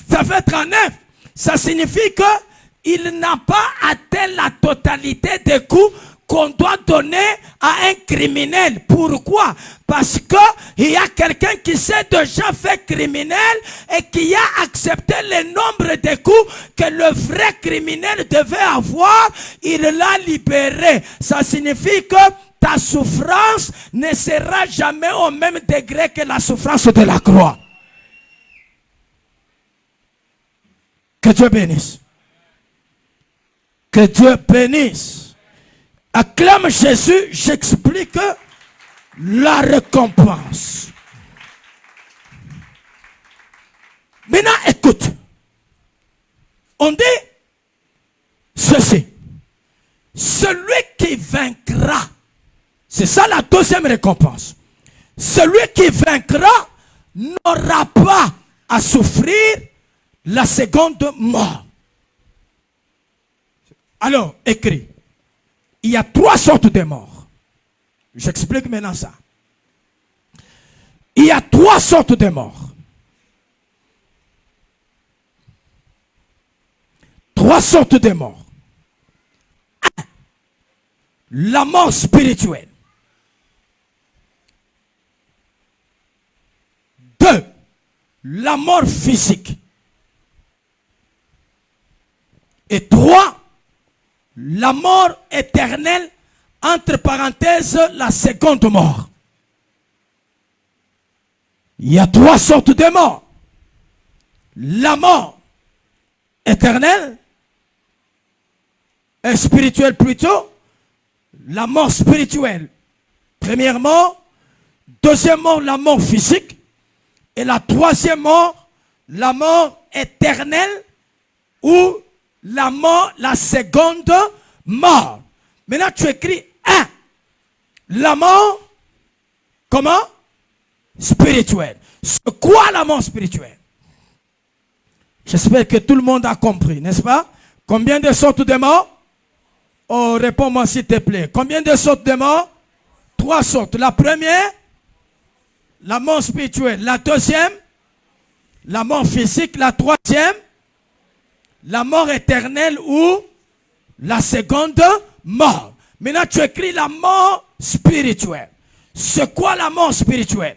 Ça fait 39. Ça signifie qu'il n'a pas atteint la totalité des coups qu'on doit donner à un criminel. Pourquoi? Parce qu'il y a quelqu'un qui s'est déjà fait criminel et qui a accepté le nombre de coups que le vrai criminel devait avoir. Il l'a libéré. Ça signifie que ta souffrance ne sera jamais au même degré que la souffrance de la croix. Que Dieu bénisse. Que Dieu bénisse. Acclame Jésus, j'explique la récompense. Maintenant, écoute. On dit ceci. Celui qui vaincra, c'est ça la deuxième récompense. Celui qui vaincra n'aura pas à souffrir la seconde mort. Alors, écrit. Il y a 3 sortes de morts. J'explique maintenant ça. Il y a 3 sortes de morts. 3 sortes de morts. 1. La mort spirituelle. 2. La mort physique. Et 3. La mort éternelle, entre parenthèses, la seconde mort. Il y a 3 sortes de morts. La mort éternelle, et spirituelle plutôt, la mort spirituelle. Première mort, deuxième mort, la mort physique, et la troisième mort, la mort éternelle, ou la mort, la seconde mort. Maintenant, tu écris 1. La mort Comment? Spirituelle. C'est quoi la mort spirituelle? J'espère que tout le monde a compris, n'est-ce pas? Combien de sortes de morts? Oh, réponds-moi s'il te plaît. Combien de sortes de morts? 3 sortes. La première, la mort spirituelle. La deuxième, la mort physique. La troisième, la mort éternelle ou la seconde mort. Maintenant, tu écris la mort spirituelle. C'est quoi la mort spirituelle?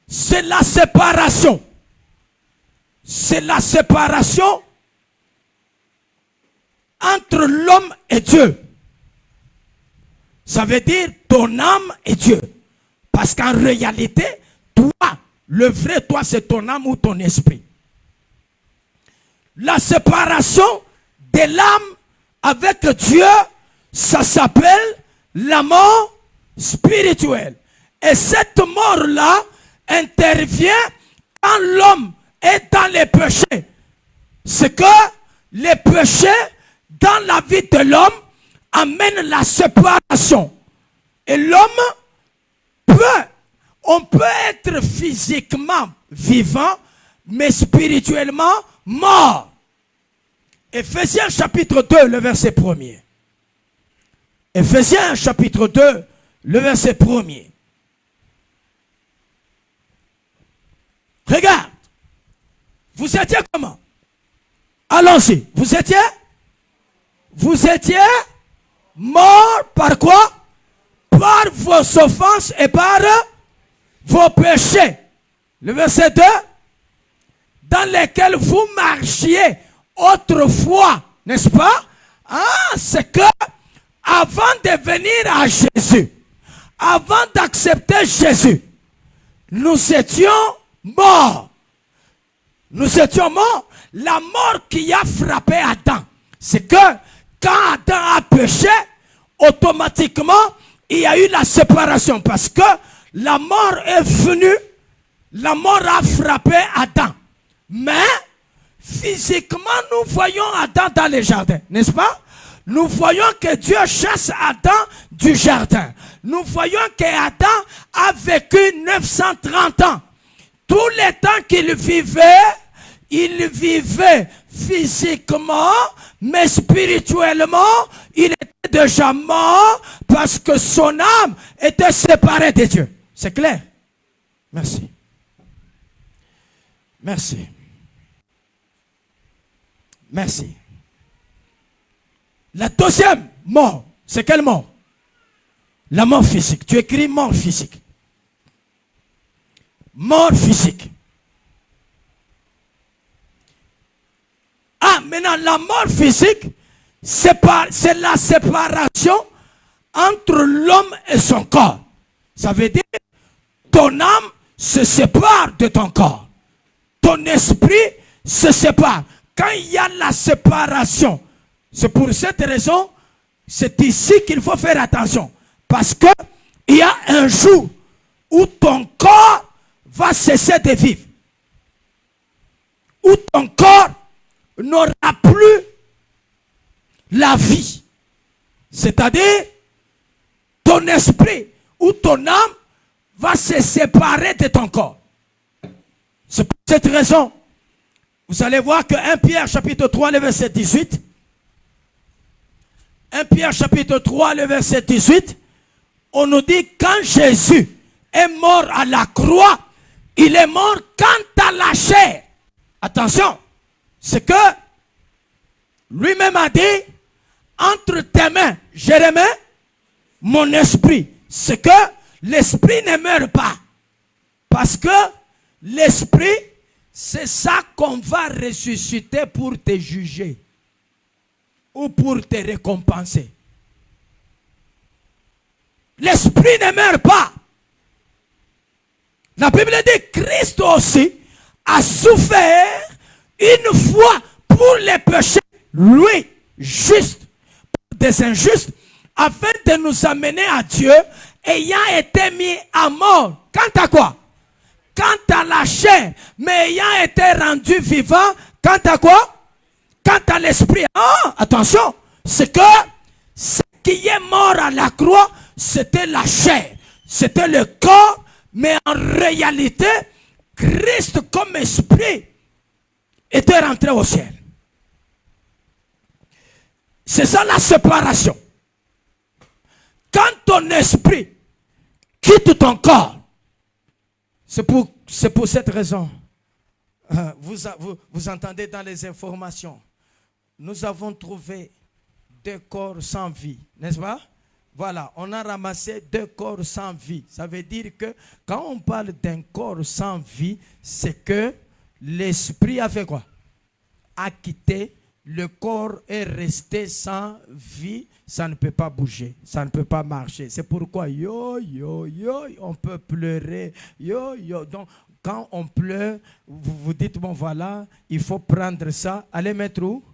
C'est la séparation. C'est la séparation entre l'homme et Dieu. Ça veut dire ton âme et Dieu. Parce qu'en réalité, toi, le vrai toi, c'est ton âme ou ton esprit. La séparation de l'âme avec Dieu, ça s'appelle la mort spirituelle. Et cette mort-là intervient quand l'homme est dans les péchés. C'est que les péchés dans la vie de l'homme amènent la séparation. Et l'homme on peut être physiquement vivant, mais spirituellement mort. Ephésiens chapitre 2, le verset 1er. Ephésiens chapitre 2, le verset 1er. Regarde. Vous étiez comment? Allons-y. Vous étiez mort par quoi? Par vos offenses et par vos péchés. Le verset 2. Dans lesquels vous marchiez autrefois, n'est-ce pas? C'est que avant de venir à Jésus, avant d'accepter Jésus, nous étions morts. Nous étions morts. La mort qui a frappé Adam, c'est que quand Adam a péché, automatiquement, il y a eu la séparation. Parce que la mort est venue, la mort a frappé Adam. Mais, physiquement, nous voyons Adam dans les jardins, n'est-ce pas? Nous voyons que Dieu chasse Adam du jardin. Nous voyons que Adam a vécu 930 ans. Tous les temps qu'il vivait, il vivait physiquement, mais spirituellement, il était déjà mort parce que son âme était séparée de Dieu. C'est clair? Merci. Merci. Merci. La deuxième mort, c'est quelle mort? La mort physique. Tu écris mort physique. Mort physique. Maintenant, la mort physique, c'est la séparation entre l'homme et son corps. Ça veut dire, ton âme se sépare de ton corps. Ton esprit se sépare. Quand il y a la séparation, c'est pour cette raison, c'est ici qu'il faut faire attention. Parce que il y a un jour où ton corps va cesser de vivre. Où ton corps n'aura plus la vie. C'est-à-dire, ton esprit ou ton âme va se séparer de ton corps. C'est pour cette raison, vous allez voir que 1 Pierre chapitre 3, le verset 18, 1 Pierre chapitre 3, le verset 18, on nous dit quand Jésus est mort à la croix, il est mort quant à la chair. Attention, c'est que lui-même a dit, entre tes mains, je remets mon esprit. C'est que l'esprit ne meurt pas. Parce que l'esprit, c'est ça qu'on va ressusciter pour te juger. Ou pour te récompenser. L'esprit ne meurt pas. La Bible dit Christ aussi a souffert une fois pour les péchés, lui, juste, pour des injustes, afin de nous amener à Dieu, ayant été mis à mort. Quant à quoi? Quant à la chair, mais ayant été rendu vivant, quant à quoi? Quant à l'esprit. Attention, c'est que ce qui est mort à la croix, c'était la chair. C'était le corps Mais en réalité, Christ comme esprit était rentré au ciel. C'est ça la séparation. Quand ton esprit quitte ton corps, c'est pour cette raison. Vous entendez dans les informations, nous avons trouvé 2 corps sans vie, n'est-ce pas? Voilà, on a ramassé 2 corps sans vie. Ça veut dire que quand on parle d'un corps sans vie, c'est que l'esprit a fait quoi? A quitté, le corps est resté sans vie, ça ne peut pas bouger, ça ne peut pas marcher. C'est pourquoi, on peut pleurer, Donc, quand on pleure, vous vous dites, bon voilà, il faut prendre ça, allez mettre où?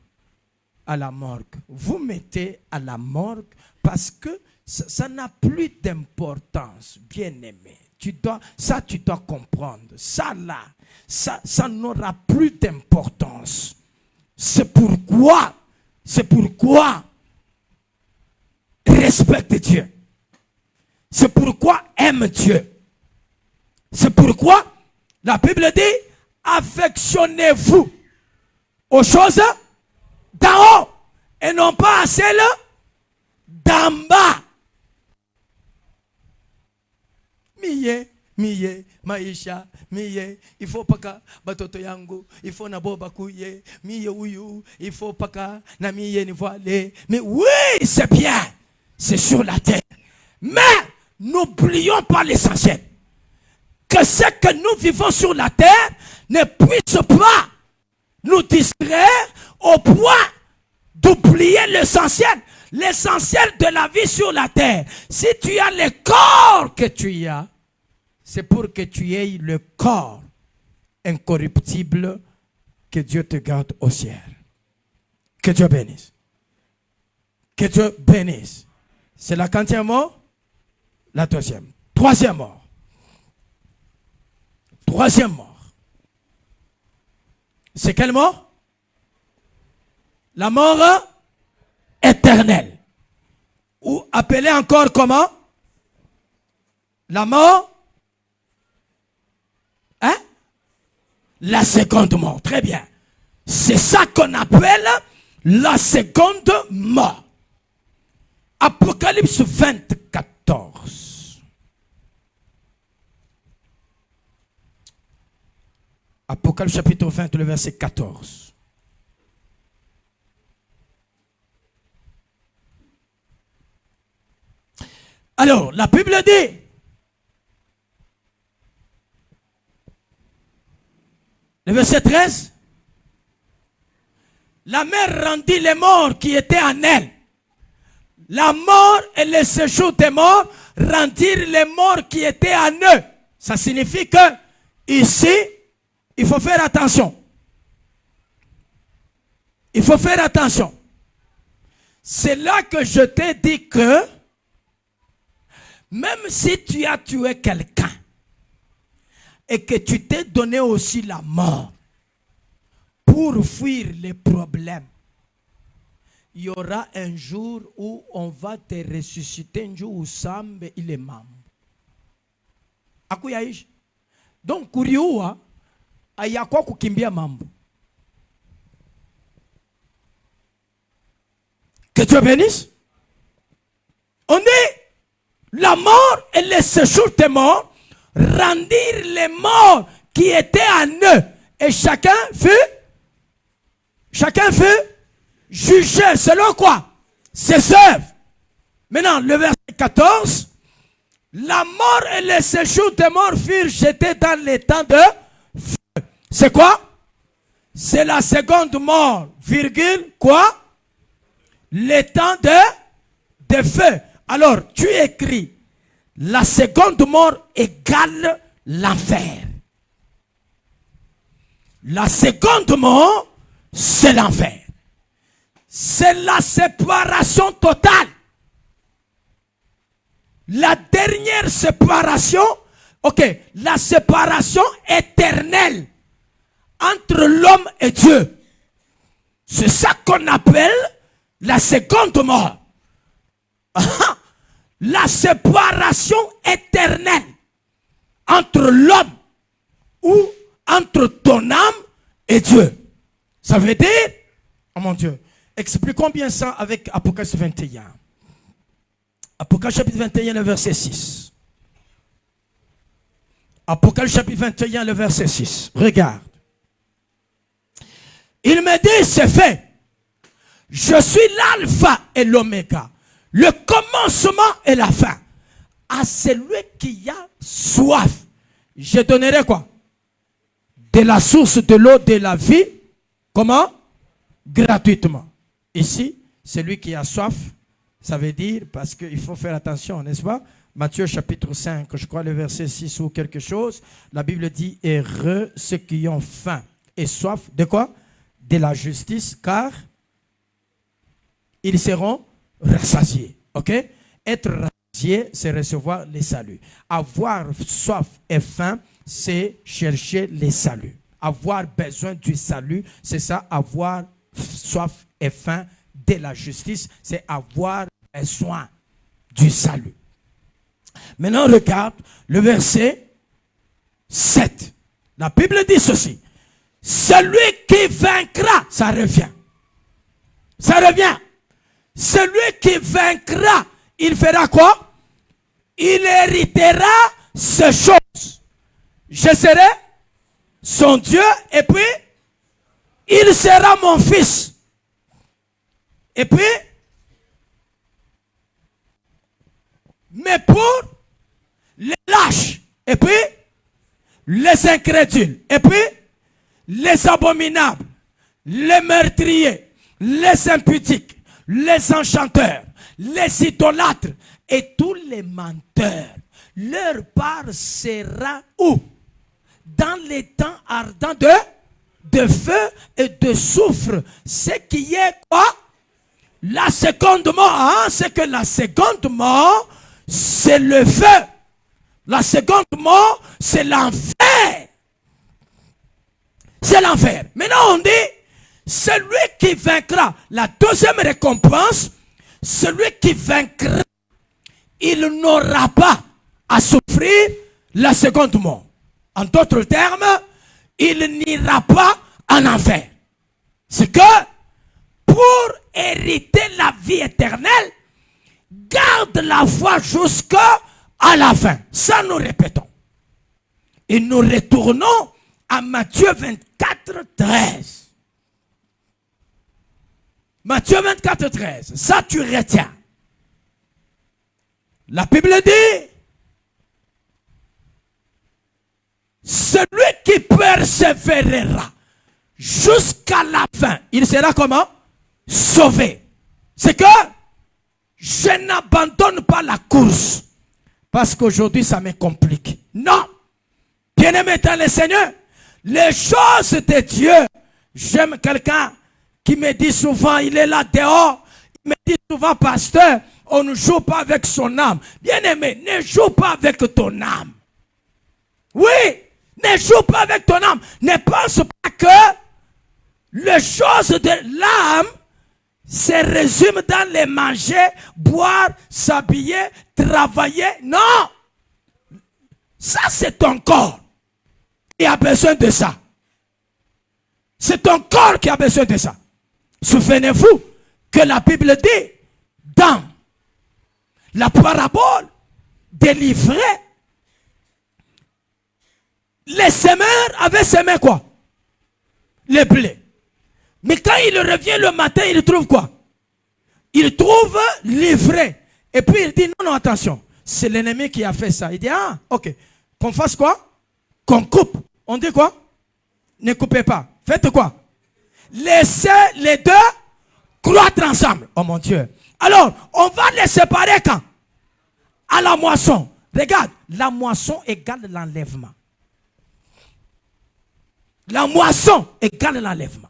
À la morgue. Vous mettez à la morgue parce que ça n'a plus d'importance, bien-aimé. Tu dois comprendre. Ça là, ça n'aura plus d'importance. C'est pourquoi, respecte Dieu. C'est pourquoi aime Dieu. C'est pourquoi la Bible dit, affectionnez-vous aux choses d'en haut et non pas à celles d'en bas. Miye, maisha, miye, il faut pas que batoto yangu, il faut nabo bakuye, miye uyu, il faut pas que na miye ni voile. Mais oui, c'est bien, c'est sur la terre. Mais n'oublions pas l'essentiel. Que ce que nous vivons sur la terre ne puisse pas nous distraire au point d'oublier l'essentiel. L'essentiel de la vie sur la terre. Si tu as le corps que tu as, c'est pour que tu aies le corps incorruptible que Dieu te garde au ciel. Que Dieu bénisse. Que Dieu bénisse. C'est la 40e mort? La 2e. 3e mort. 3e mort. C'est quelle mort? La mort éternelle. Ou appelée encore comment? La mort? Hein? La seconde mort. Très bien. C'est ça qu'on appelle la seconde mort. Apocalypse 24. Apocalypse chapitre 20, le verset 14. Alors, la Bible dit, le verset 13, la mer rendit les morts qui étaient en elle. La mort et le séjour des morts rendirent les morts qui étaient en eux. Ça signifie que ici, il faut faire attention. Il faut faire attention. C'est là que je t'ai dit que même si tu as tué quelqu'un et que tu t'es donné aussi la mort pour fuir les problèmes, il y aura un jour où on va te ressusciter, un jour où Sambe il est membre. Akuyaish. Donc kuriua ayakwa kukimbia mambo. Que Dieu bénisse. On dit la mort et le séjour des morts rendirent les morts qui étaient en eux. Et chacun fut jugé selon quoi? Ses œuvres. Maintenant, le verset 14. La mort et le séjour des morts furent jetés dans les temps de feu. C'est quoi? C'est la seconde mort, virgule, quoi? Les temps de feu. Alors, tu écris, la seconde mort égale l'enfer. La seconde mort, c'est l'enfer. C'est la séparation totale. La dernière séparation, la séparation éternelle entre l'homme et Dieu. C'est ça qu'on appelle la seconde mort. La séparation éternelle entre l'homme ou entre ton âme et Dieu. Ça veut dire, oh mon Dieu, expliquons bien ça avec Apocalypse 21. Apocalypse chapitre 21, le verset 6. Apocalypse chapitre 21, le verset 6. Regarde. Il me dit, c'est fait. Je suis l'alpha et l'oméga, le commencement et la fin. À celui qui a soif, je donnerai quoi? De la source de l'eau de la vie. Comment? Gratuitement. Ici, celui qui a soif, ça veut dire, parce qu'il faut faire attention, n'est-ce pas? Matthieu chapitre 5, je crois le verset 6 ou quelque chose, la Bible dit, heureux ceux qui ont faim et soif de quoi? De la justice, car ils seront rassasiés. Ok? Être rassasié, c'est recevoir les saluts. Avoir soif et faim, c'est chercher les saluts. Avoir besoin du salut, c'est ça, avoir soif et faim de la justice, c'est avoir besoin du salut. Maintenant, regarde le verset 7. La Bible dit ceci. Celui qui vaincra, ça revient. Ça revient. Celui qui vaincra, il fera quoi? Il héritera ces choses. Je serai son Dieu et puis il sera mon fils. Et puis, mais pour les lâches, et puis les incrédules, et puis les abominables, les meurtriers, les impudiques, les enchanteurs, les idolâtres et tous les menteurs, leur part sera où? Dans les temps ardents de feu et de soufre. Ce qui est quoi? La seconde mort. Hein? C'est que la seconde mort, c'est le feu. La seconde mort, c'est l'enfer. C'est l'enfer. Maintenant on dit, celui qui vaincra, la deuxième récompense, celui qui vaincra, il n'aura pas à souffrir la seconde mort. En d'autres termes, il n'ira pas en enfer. C'est que pour hériter la vie éternelle, garde la foi jusqu'à la fin. Ça nous répétons. Et nous retournons à Matthieu 24, 13. Matthieu 24, 13. Ça tu retiens. La Bible dit, celui qui persévérera jusqu'à la fin, il sera comment? Sauvé. C'est que je n'abandonne pas la course parce qu'aujourd'hui ça me complique. Non. Bien-aimé dans le Seigneur, les choses de Dieu. J'aime quelqu'un qui me dit souvent, il est là dehors, il me dit souvent, pasteur, on ne joue pas avec son âme. Bien-aimé, ne joue pas avec ton âme. Oui, ne joue pas avec ton âme. Ne pense pas que les choses de l'âme se résument dans les manger, boire, s'habiller, travailler. Non. Ça, c'est ton corps qui a besoin de ça. C'est ton corps qui a besoin de ça. Souvenez-vous que la Bible dit dans la parabole des livrets, les semeurs avaient semé quoi? Les blés. Mais quand il revient le matin, il trouve quoi? Il trouve l'ivraie. Et puis il dit non, non, attention. C'est l'ennemi qui a fait ça. Il dit ah, ok. Qu'on fasse quoi? Qu'on coupe. On dit quoi? Ne coupez pas. Faites quoi? Laissez les deux croître ensemble. Oh mon Dieu. Alors, on va les séparer quand? À la moisson. Regarde, la moisson égale l'enlèvement. La moisson égale l'enlèvement.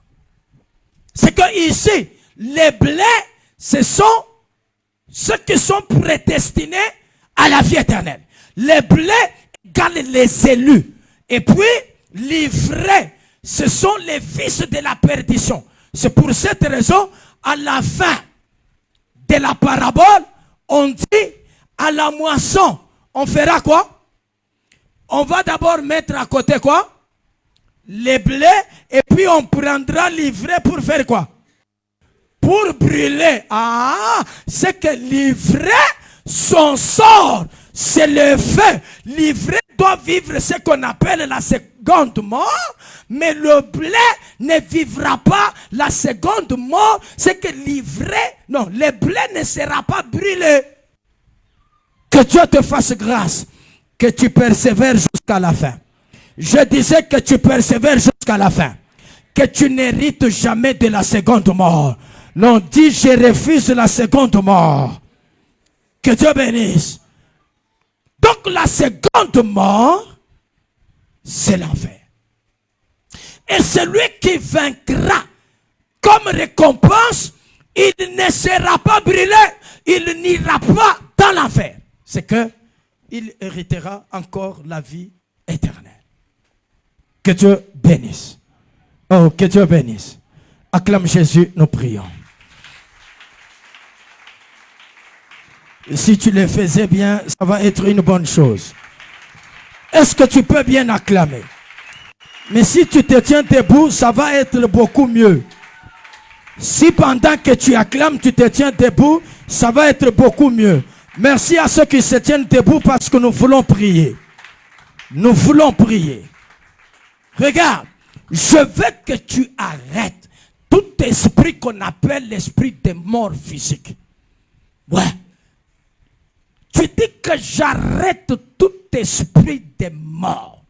C'est que ici, les blés, ce sont ceux qui sont prédestinés à la vie éternelle. Les blés égale les élus. Et puis, l'ivraie, ce sont les fils de la perdition. C'est pour cette raison, à la fin de la parabole, on dit, à la moisson, on fera quoi? On va d'abord mettre à côté quoi? Les blés, et puis on prendra l'ivraie pour faire quoi? Pour brûler. Ah, c'est que l'ivraie, son sort, c'est le feu. L'ivraie doit vivre ce qu'on appelle la seconde mort, mais le blé ne vivra pas la seconde mort. C'est que l'ivraie, non, le blé ne sera pas brûlé. Que Dieu te fasse grâce, que tu persévères jusqu'à la fin. Je disais que tu persévères jusqu'à la fin, que tu n'hérites jamais de la seconde mort. Non, dis je refuse la seconde mort. Que Dieu bénisse. Donc la seconde mort, c'est l'enfer. Et celui qui vaincra comme récompense, il ne sera pas brûlé, il n'ira pas dans l'enfer. C'est que il héritera encore la vie éternelle. Que Dieu bénisse. Oh, que Dieu bénisse. Acclame Jésus, nous prions. Si tu le faisais bien, ça va être une bonne chose. Est-ce que tu peux bien acclamer? Mais si tu te tiens debout, ça va être beaucoup mieux. Si pendant que tu acclames, tu te tiens debout, ça va être beaucoup mieux. Merci à ceux qui se tiennent debout parce que nous voulons prier. Nous voulons prier. Regarde, je veux que tu arrêtes tout esprit qu'on appelle l'esprit de mort physique. Ouais. Tu dis que j'arrête tout esprit de mort.